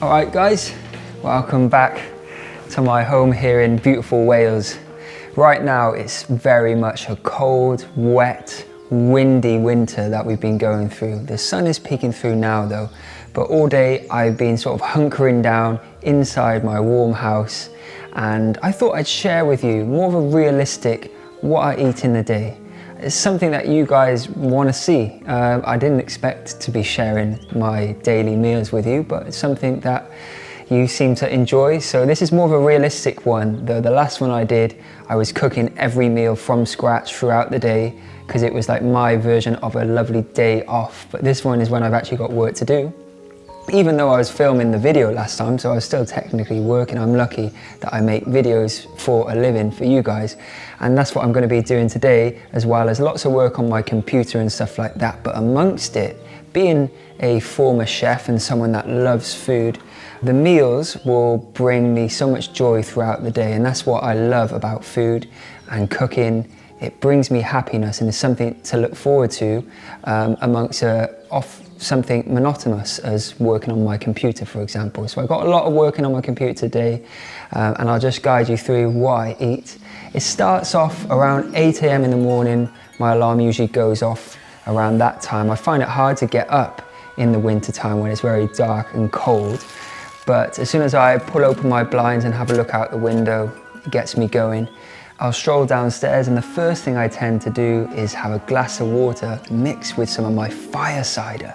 Alright guys, welcome back to my home here in beautiful Wales. Right now it's very much a cold, wet, windy winter that we've been going through. The sun is peeking through now though, but all day I've been sort of hunkering down inside my warm house, and I thought I'd share with you more of a realistic what I eat in the day. It's something that you guys want to see. I didn't expect to be sharing my daily meals with you, but it's something that you seem to enjoy. So this is more of a realistic one. The last one I did, I was cooking every meal from scratch throughout the day because it was like my version of a lovely day off. But this one is when I've actually got work to do. Even though I was filming the video last time, so I was still technically working. I'm lucky that I make videos for a living for you guys. And that's what I'm going to be doing today, as well as lots of work on my computer and stuff like that. But amongst it, being a former chef and someone that loves food, the meals will bring me so much joy throughout the day. And that's what I love about food and cooking. It brings me happiness and it's something to look forward to amongst something monotonous as working on my computer, for example. So I've got a lot of working on my computer today, and I'll just guide you through what I eat. It starts off around 8 AM in the morning. My alarm usually goes off around that time. I find it hard to get up in the winter time when it's very dark and cold, but as soon as I pull open my blinds and have a look out the window, it gets me going. I'll stroll downstairs, and the first thing I tend to do is have a glass of water mixed with some of my fire cider.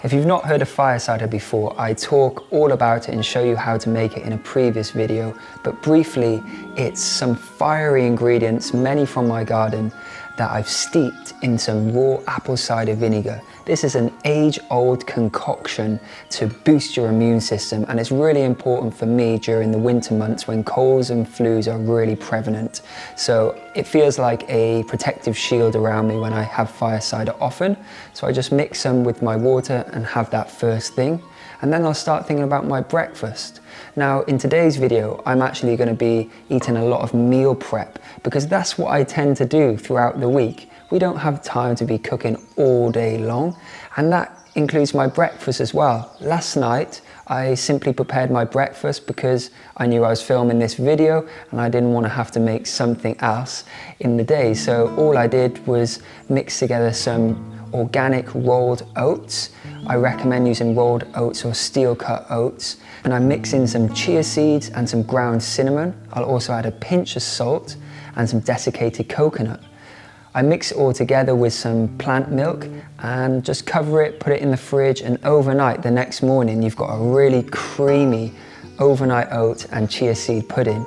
If you've not heard of fire cider before, I talk all about it and show you how to make it in a previous video, but briefly, it's some fiery ingredients, many from my garden, that I've steeped in some raw apple cider vinegar. This is an age-old concoction to boost your immune system, and it's really important for me during the winter months when colds and flus are really prevalent. So it feels like a protective shield around me when I have fire cider often. So I just mix some with my water and have that first thing. And then I'll start thinking about my breakfast. Now, in today's video, I'm actually going to be eating a lot of meal prep because that's what I tend to do throughout the week. We don't have time to be cooking all day long, and that includes my breakfast as well. Last night, I simply prepared my breakfast because I knew I was filming this video and I didn't want to have to make something else in the day. So all I did was mix together some organic rolled oats. I recommend using rolled oats or steel cut oats. And I mix in some chia seeds and some ground cinnamon. I'll also add a pinch of salt and some desiccated coconut. I mix it all together with some plant milk and just cover it, put it in the fridge, and overnight, the next morning, you've got a really creamy overnight oat and chia seed pudding.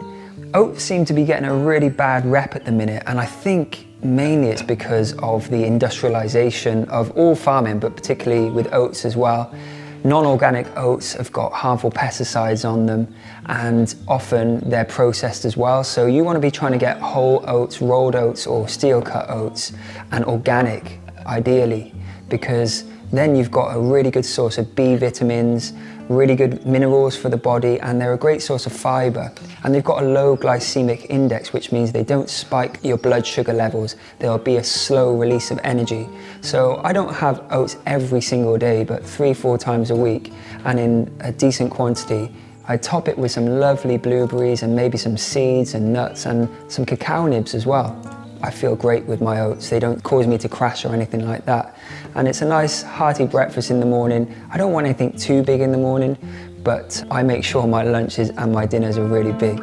Oats seem to be getting a really bad rep at the minute, and I think mainly it's because of the industrialization of all farming, but particularly with oats as well. Non-organic oats have got harmful pesticides on them, and often they're processed as well. So you want to be trying to get whole oats, rolled oats, or steel cut oats, and organic ideally, because then you've got a really good source of B vitamins, really good minerals for the body, and they're a great source of fiber. And they've got a low glycemic index, which means they don't spike your blood sugar levels. There'll be a slow release of energy. So I don't have oats every single day, but 3-4 times a week, and in a decent quantity. I top it with some lovely blueberries and maybe some seeds and nuts and some cacao nibs as well. I feel great with my oats. They don't cause me to crash or anything like that. And it's a nice hearty breakfast in the morning. I don't want anything too big in the morning, but I make sure my lunches and my dinners are really big.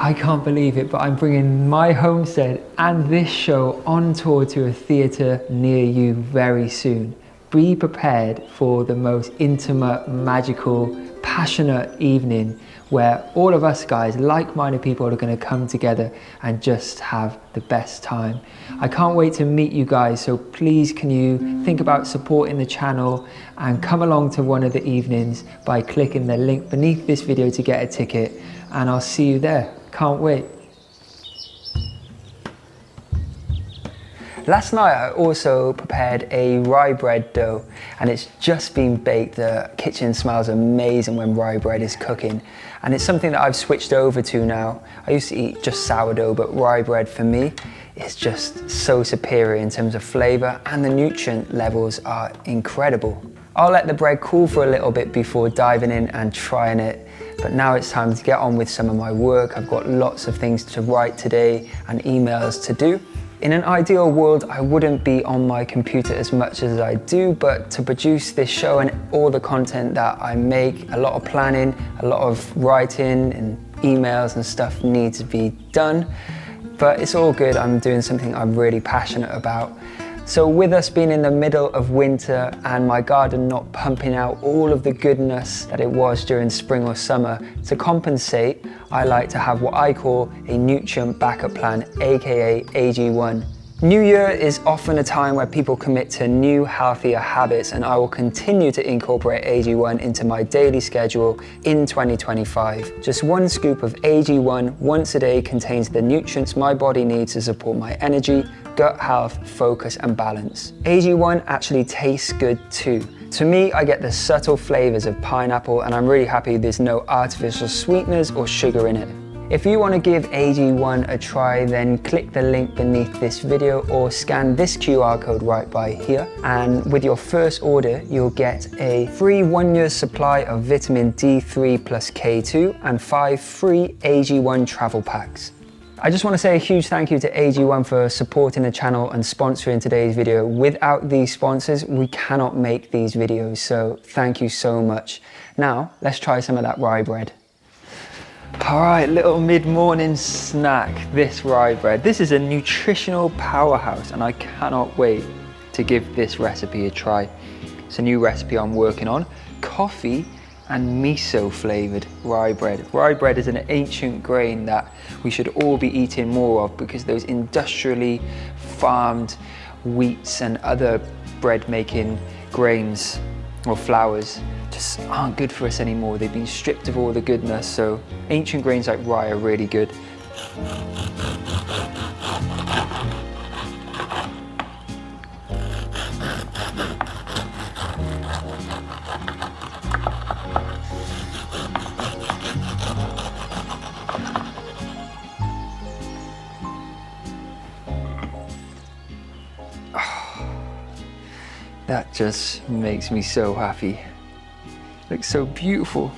I can't believe it, but I'm bringing my homestead and this show on tour to a theatre near you very soon. Be prepared for the most intimate, magical, passionate evening where all of us guys, like-minded people, are going to come together and just have the best time. I can't wait to meet you guys, so please can you think about supporting the channel and come along to one of the evenings by clicking the link beneath this video to get a ticket, and I'll see you there. Can't wait. Last night I also prepared a rye bread dough, and it's just been baked. The kitchen smells amazing when rye bread is cooking, and it's something that I've switched over to now. I used to eat just sourdough, but rye bread for me is just so superior in terms of flavour, and the nutrient levels are incredible. I'll let the bread cool for a little bit before diving in and trying it, but now it's time to get on with some of my work. I've got lots of things to write today and emails to do. In an ideal world, I wouldn't be on my computer as much as I do, but to produce this show and all the content that I make, a lot of planning, a lot of writing and emails and stuff needs to be done. But it's all good. I'm doing something I'm really passionate about. So with us being in the middle of winter and my garden not pumping out all of the goodness that it was during spring or summer, to compensate, I like to have what I call a nutrient backup plan, aka AG1. New Year is often a time where people commit to new, healthier habits, and I will continue to incorporate AG1 into my daily schedule in 2025. Just one scoop of AG1 once a day contains the nutrients my body needs to support my energy, gut health, focus and balance. AG1 actually tastes good too. To me, I get the subtle flavors of pineapple, and I'm really happy there's no artificial sweeteners or sugar in it. If you want to give AG1 a try, then click the link beneath this video or scan this QR code right by here. And with your first order, you'll get a free 1-year supply of vitamin D3 plus K2 and 5 free AG1 travel packs. I just want to say a huge thank you to AG1 for supporting the channel and sponsoring today's video. Without these sponsors, we cannot make these videos, so thank you so much. Now, let's try some of that rye bread. All right, little mid-morning snack, this rye bread. This is a nutritional powerhouse, and I cannot wait to give this recipe a try. It's a new recipe I'm working on, coffee and miso flavored rye bread. Rye bread is an ancient grain that we should all be eating more of, because those industrially farmed wheats and other bread making grains or flours just aren't good for us anymore. They've been stripped of all the goodness, so ancient grains like rye are really good. That just makes me so happy. Looks so beautiful.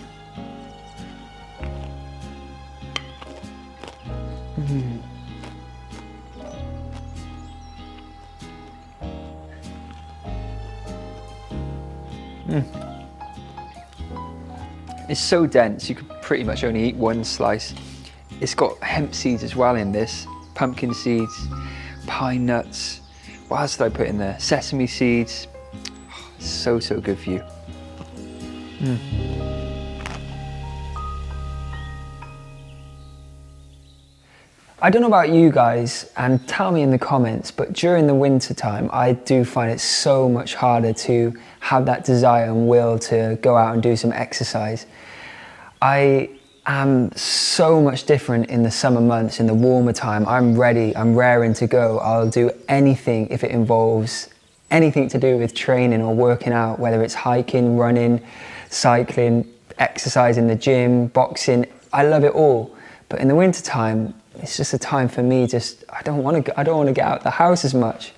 It's so dense, you could pretty much only eat one slice. It's got hemp seeds as well in this, pumpkin seeds, pine nuts. What else did I put in there? Sesame seeds. So good for you. I don't know about you guys, and tell me in the comments, but during the winter time, I do find it so much harder to have that desire and will to go out and do some exercise. I am so much different in the summer months. In the warmer time, I'm ready, I'm raring to go. I'll do anything if it involves anything to do with training or working out, whether it's hiking, running, cycling, exercise in the gym, boxing. I love it all. But in the winter time, it's just a time for me, I don't want to get out of the house as much.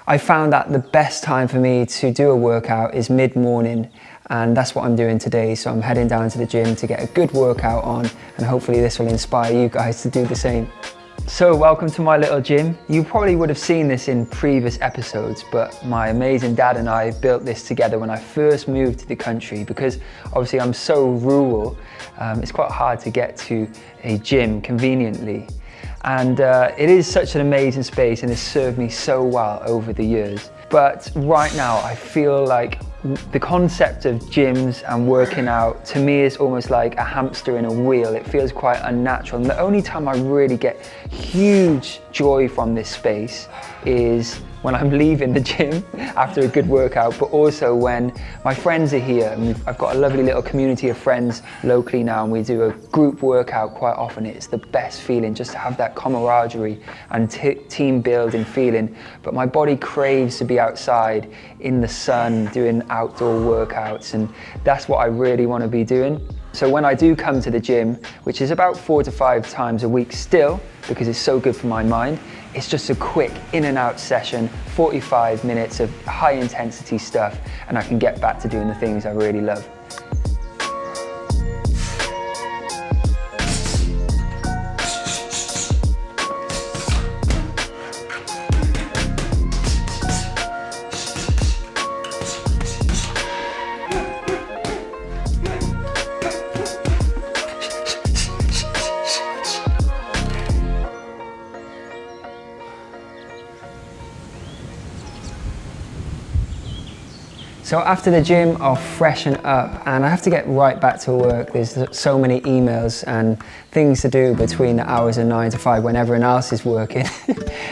I found that the best time for me to do a workout is mid-morning, and that's what I'm doing today. So I'm heading down to the gym to get a good workout on, and hopefully this will inspire you guys to do the same. So welcome to my little gym. You probably would have seen this in previous episodes, but my amazing dad and I built this together when I first moved to the country, because obviously I'm so rural, it's quite hard to get to a gym conveniently. And it is such an amazing space, and it's served me so well over the years. But right now I feel like the concept of gyms and working out to me is almost like a hamster in a wheel. It feels quite unnatural, and the only time I really get huge joy from this space is when I'm leaving the gym after a good workout, but also when my friends are here. And I've got a lovely little community of friends locally now, and we do a group workout quite often. It's the best feeling just to have that camaraderie and team building feeling. But my body craves to be outside in the sun doing outdoor workouts, and that's what I really want to be doing. So when I do come to the gym, which is about 4 to 5 times a week still, because it's so good for my mind, it's just a quick in and out session, 45 minutes of high intensity stuff, and I can get back to doing the things I really love. So after the gym, I'll freshen up and I have to get right back to work. There's so many emails and things to do between the hours of 9 to 5 when everyone else is working.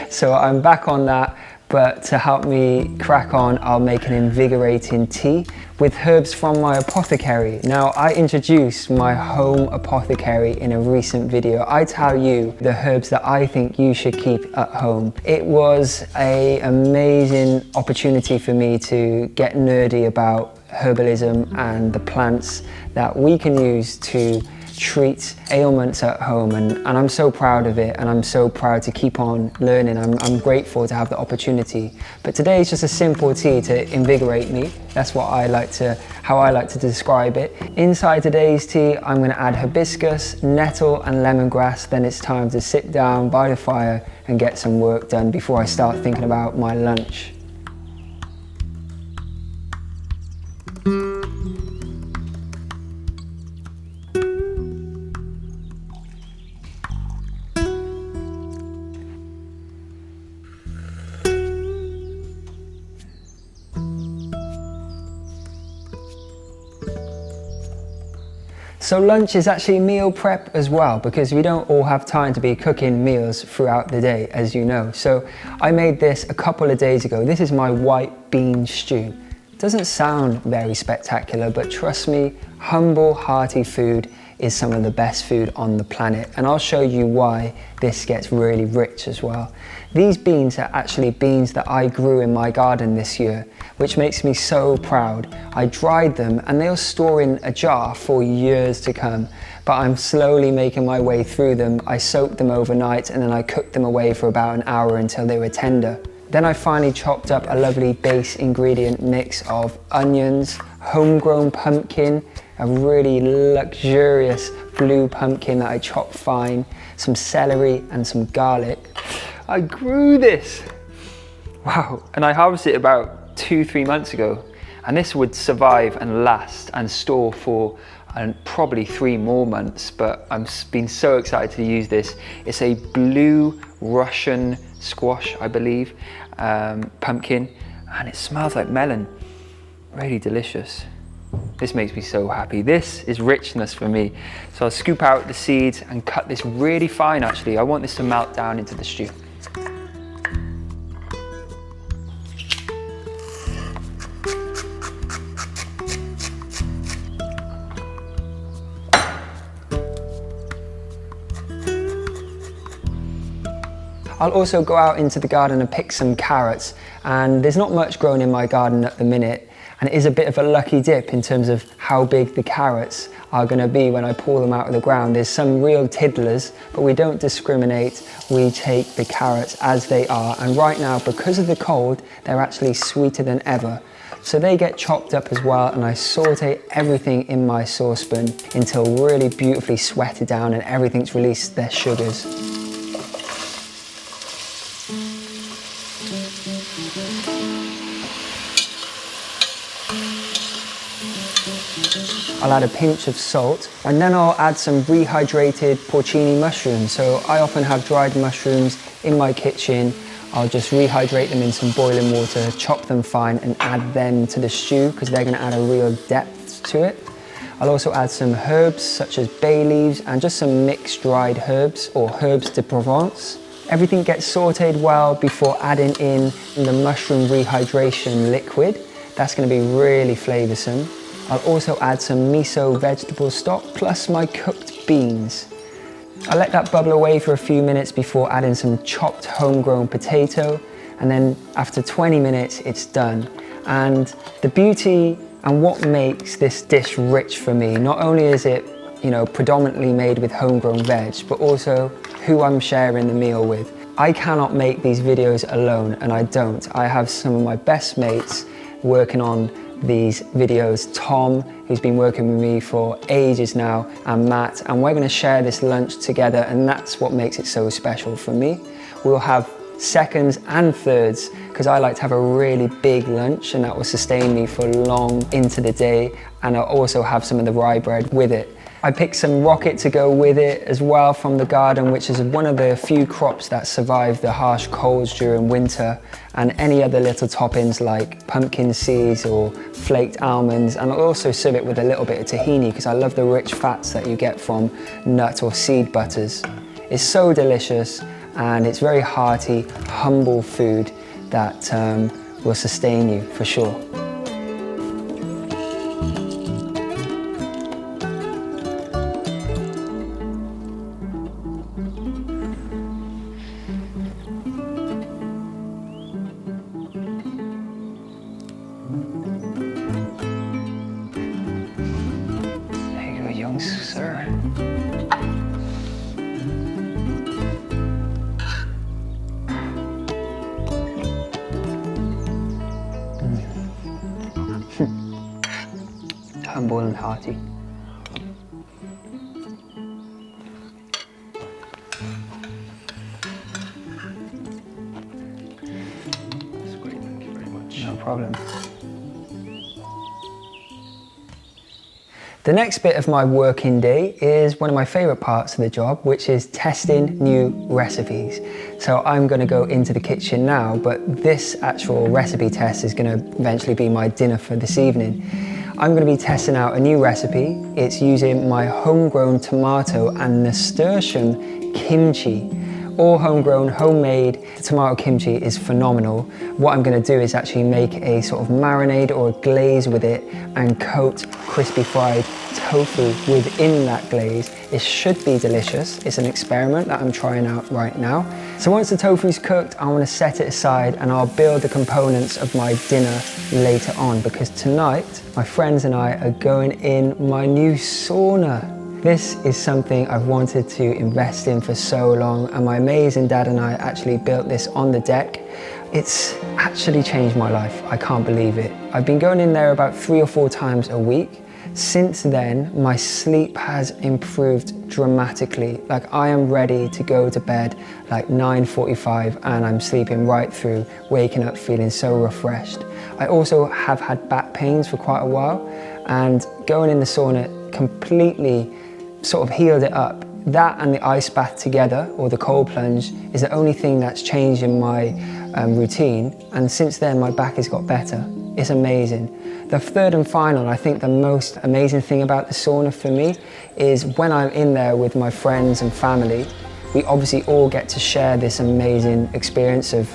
So I'm back on that, but to help me crack on, I'll make an invigorating tea with herbs from my apothecary. Now, I introduced my home apothecary in a recent video. I tell you the herbs that I think you should keep at home. It was an amazing opportunity for me to get nerdy about herbalism and the plants that we can use to treat ailments at home, and I'm so proud of it, and I'm so proud to keep on learning. I'm grateful to have the opportunity. But today is just a simple tea to invigorate me. That's what how I like to describe it. Inside today's tea, I'm going to add hibiscus, nettle and lemongrass. Then it's time to sit down by the fire and get some work done before I start thinking about my lunch. So lunch is actually meal prep as well, because we don't all have time to be cooking meals throughout the day, as you know. So I made this a couple of days ago. This is my white bean stew. Doesn't sound very spectacular, but trust me, humble, hearty food is some of the best food on the planet. And I'll show you why this gets really rich as well. These beans are actually beans that I grew in my garden this year, which makes me so proud. I dried them and they'll store in a jar for years to come, but I'm slowly making my way through them. I soaked them overnight and then I cooked them away for about an hour until they were tender. Then I finally chopped up a lovely base ingredient mix of onions, homegrown pumpkin, a really luxurious blue pumpkin that I chopped fine, some celery and some garlic. I grew this. Wow, and I harvested it about 2-3 months ago, and this would survive and last and store for probably 3 more months, but I've been so excited to use this. It's a blue Russian squash, I believe, pumpkin, and it smells like melon. Really delicious. This makes me so happy. This is richness for me. So I'll scoop out the seeds and cut this really fine actually. I want this to melt down into the stew. I'll also go out into the garden and pick some carrots, and there's not much growing in my garden at the minute, and it is a bit of a lucky dip in terms of how big the carrots are going to be when I pull them out of the ground. There's some real tiddlers, but we don't discriminate. We take the carrots as they are, and right now, because of the cold, they're actually sweeter than ever. So they get chopped up as well, and I saute everything in my saucepan until really beautifully sweated down and everything's released their sugars. I'll add a pinch of salt, and then I'll add some rehydrated porcini mushrooms. So I often have dried mushrooms in my kitchen. I'll just rehydrate them in some boiling water, chop them fine, and add them to the stew because they're going to add a real depth to it. I'll also add some herbs such as bay leaves and just some mixed dried herbs or herbs de Provence. Everything gets sauteed well before adding in the mushroom rehydration liquid. That's going to be really flavoursome. I'll also add some miso vegetable stock plus my cooked beans. I'll let that bubble away for a few minutes before adding some chopped homegrown potato, and then after 20 minutes it's done. And the beauty and what makes this dish rich for me, not only is it, you know, predominantly made with homegrown veg, but also who I'm sharing the meal with. I cannot make these videos alone, and I don't. I have some of my best mates working on these videos. Tom, who's been working with me for ages now, and Matt, and we're going to share this lunch together, and that's what makes it so special for me. We'll have seconds and thirds because I like to have a really big lunch, and that will sustain me for long into the day, and I'll also have some of the rye bread with it. I picked some rocket to go with it as well from the garden, which is one of the few crops that survive the harsh colds during winter, and any other little toppings like pumpkin seeds or flaked almonds, and I'll also serve it with a little bit of tahini because I love the rich fats that you get from nut or seed butters. It's so delicious, and it's very hearty, humble food that will sustain you for sure. There you go, young sir. Humble and hearty. That's great, thank you very much. No problem. The next bit of my working day is one of my favourite parts of the job, which is testing new recipes. So I'm going to go into the kitchen now, but this actual recipe test is going to eventually be my dinner for this evening. I'm going to be testing out a new recipe. It's using my homegrown tomato and nasturtium kimchi. All homegrown, homemade tomato kimchi is phenomenal. What I'm going to do is actually make a sort of marinade or a glaze with it and coat crispy fried tofu within that glaze. It should be delicious. It's an experiment that I'm trying out right now. So once the tofu's cooked, I want to set it aside and I'll build the components of my dinner later on, because tonight my friends and I are going in my new sauna. This is something I've wanted to invest in for so long, and my amazing dad and I actually built this on the deck. It's actually changed my life. I can't believe it. I've been going in there about 3 or 4 times a week. Since then, my sleep has improved dramatically. Like, I am ready to go to bed like 9:45 and I'm sleeping right through, waking up feeling so refreshed. I also have had back pains for quite a while, and going in the sauna completely sort of healed it up. That and the ice bath together, or the cold plunge, is the only thing that's changed in my routine, and since then my back has got better. It's amazing. The third and final, I think the most amazing thing about the sauna for me is when I'm in there with my friends and family, we obviously all get to share this amazing experience of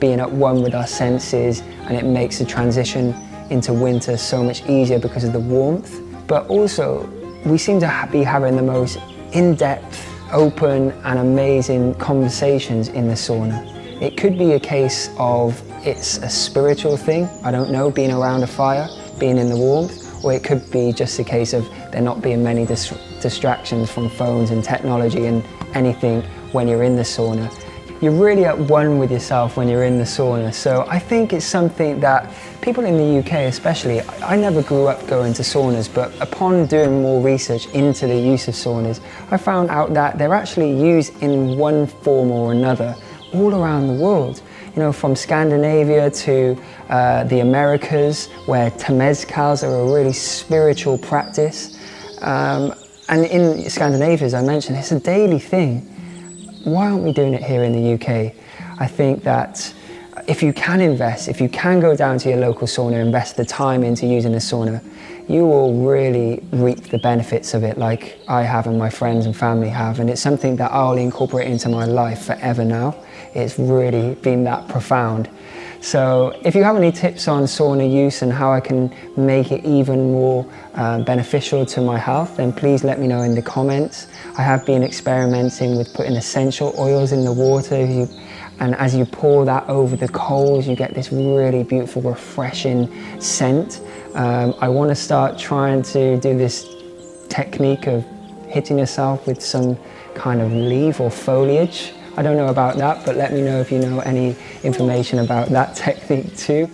being at one with our senses, and it makes the transition into winter so much easier because of the warmth. But also, we seem to be having the most in-depth, open and amazing conversations in the sauna. It could be a case of it's a spiritual thing, I don't know, being around a fire, being in the warmth, or it could be just a case of there not being many distractions from phones and technology and anything when you're in the sauna. You're really at one with yourself when you're in the sauna. So I think it's something that people in the UK especially, I never grew up going to saunas, but upon doing more research into the use of saunas, I found out that they're actually used in one form or another all around the world. You know, from Scandinavia to the Americas, where temazcals are a really spiritual practice. And in Scandinavia, as I mentioned, it's a daily thing. Why aren't we doing it here in the UK? I think that if you can invest, if you can go down to your local sauna, invest the time into using a sauna, you will really reap the benefits of it like I have and my friends and family have. And it's something that I'll incorporate into my life forever now. It's really been that profound. So if you have any tips on sauna use and how I can make it even more beneficial to my health, then please let me know in the comments. I have been experimenting with putting essential oils in the water, and as you pour that over the coals, you get this really beautiful, refreshing scent. I want to start trying to do this technique of hitting yourself with some kind of leaf or foliage. I don't know about that, but let me know if you know any information about that technique too.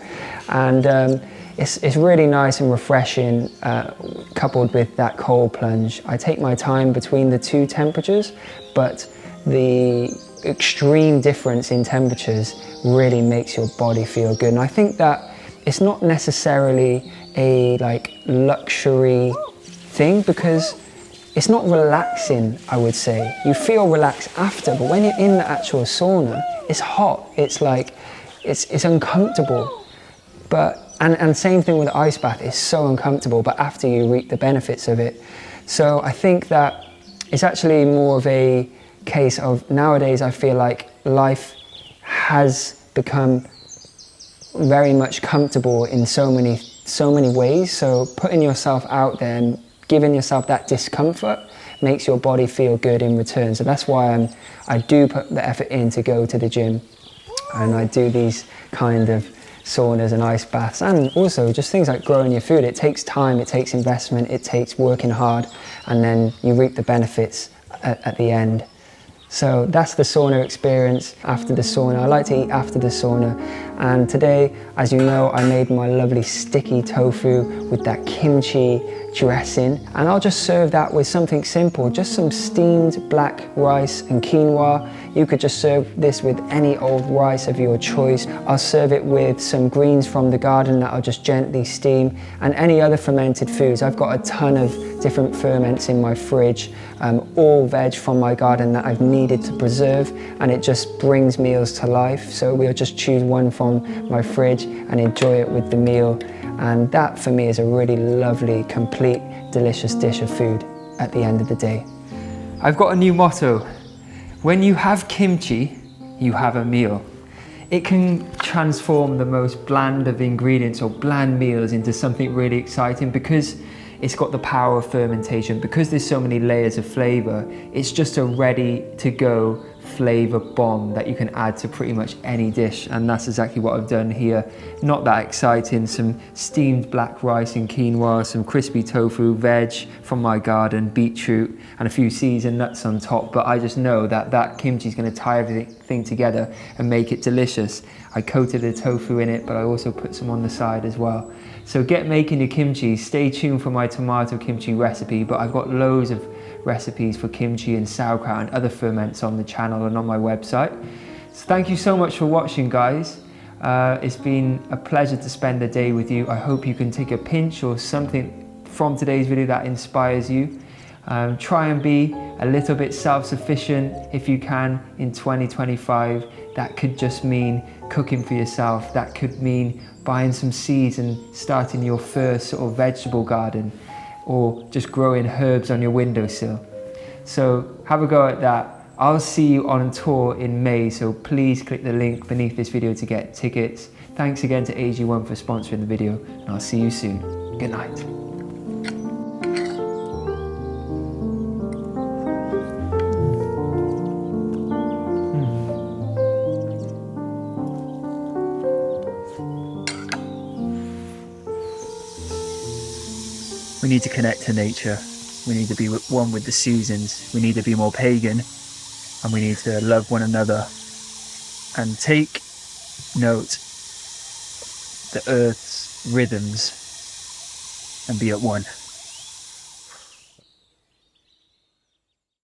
And it's really nice and refreshing, coupled with that cold plunge. I take my time between the two temperatures, but the extreme difference in temperatures really makes your body feel good. And I think that it's not necessarily a luxury thing, because it's not relaxing, I would say. You feel relaxed after, but when you're in the actual sauna, it's hot. It's like, it's uncomfortable. And same thing with the ice bath, it's so uncomfortable, but after you reap the benefits of it. So I think that it's actually more of a case of nowadays I feel like life has become very much comfortable in so many ways. So putting yourself out there and giving yourself that discomfort makes your body feel good in return. So that's why I do put the effort in to go to the gym, and I do these kind of saunas and ice baths, and also just things like growing your food. It takes time, it takes investment, it takes working hard, and then you reap the benefits at the end. So that's the sauna experience. After the sauna, I like to eat after the sauna. And today, as you know, I made my lovely sticky tofu with that kimchi dressing. And I'll just serve that with something simple, just some steamed black rice and quinoa. You could just serve this with any old rice of your choice. I'll serve it with some greens from the garden that I'll just gently steam, and any other fermented foods. I've got a ton of different ferments in my fridge, all veg from my garden that I've needed to preserve, and it just brings meals to life. So we'll just choose one from my fridge and enjoy it with the meal. And that for me is a really lovely, complete, delicious dish of food at the end of the day. I've got a new motto. When you have kimchi, you have a meal. It can transform the most bland of ingredients or bland meals into something really exciting, because it's got the power of fermentation. Because there's so many layers of flavor, it's just a ready to go flavor bomb that you can add to pretty much any dish. And that's exactly what I've done here. Not that exciting, some steamed black rice and quinoa, some crispy tofu, veg from my garden, beetroot, and a few seasoned nuts on top. But I just know that that kimchi is going to tie everything together and make it delicious. I coated the tofu in it, but I also put some on the side as well. So get making your kimchi. Stay tuned for my tomato kimchi recipe, but I've got loads of recipes for kimchi and sauerkraut and other ferments on the channel and on my website. So thank you so much for watching, guys. It's been a pleasure to spend the day with you. I hope you can take a pinch or something from today's video that inspires you. Try and be a little bit self-sufficient if you can in 2025. That could just mean cooking for yourself. That could mean buying some seeds and starting your first sort of vegetable garden, or just growing herbs on your windowsill. So have a go at that. I'll see you on tour in May, so please click the link beneath this video to get tickets. Thanks again to AG1 for sponsoring the video, and I'll see you soon. Good night. We need to connect to nature. We need to be one with the seasons. We need to be more pagan, and we need to love one another and take note the earth's rhythms and be at one.